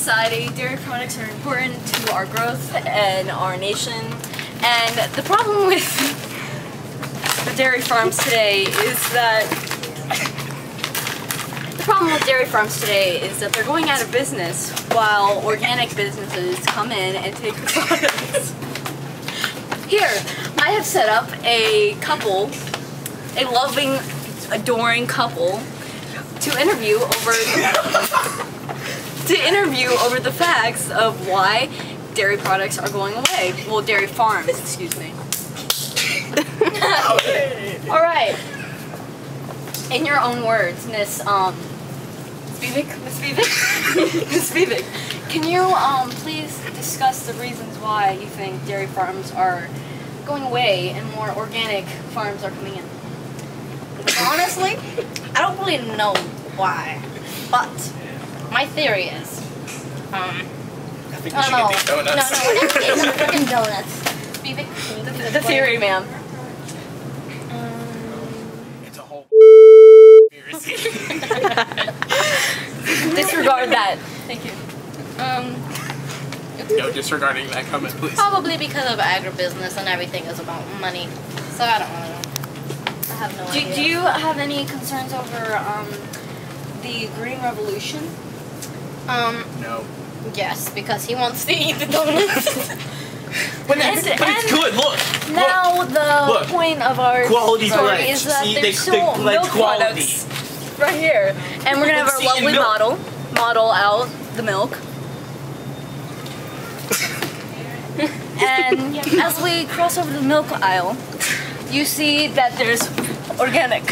society, dairy products are important to our growth and our nation. And the problem with the dairy farms today is that they're going out of business while organic businesses come in and take the products. Here, I have set up a couple, a loving, adoring couple, to interview over the facts of why dairy products are going away. Well, dairy farms, excuse me. Alright. In your own words, Miss Spivak, can you please discuss the reasons why you think dairy farms are going away and more organic farms are coming in? Honestly, I don't really know why, but my theory is, I think we should get these donuts. No, we're not getting the freaking donuts. The theory, ma'am. It's a whole conspiracy. Disregard that. Thank you. No, disregarding that comment, please. Probably because of agribusiness and everything is about money. So I don't really know. I have no idea. Do you have any concerns over the Green Revolution? No. Yes, because he wants to eat the donuts. But it's good. Look. Now the point of our Quality story bread. is that See, there's still milk products right here, and we're gonna have our lovely model out the milk. And as we cross over the milk aisle, you see that there's organic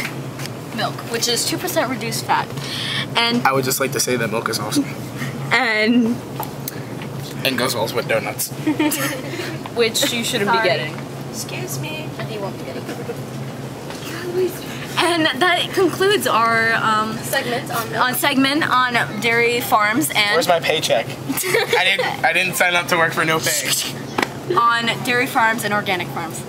milk, which is 2% reduced fat. And I would just like to say that milk is awesome. And goes well with donuts. which you shouldn't be getting. Excuse me. And he won't be getting it. And that concludes our segment on dairy farms and Where's my paycheck? I didn't sign up to work for no pay. on dairy farms and organic farms.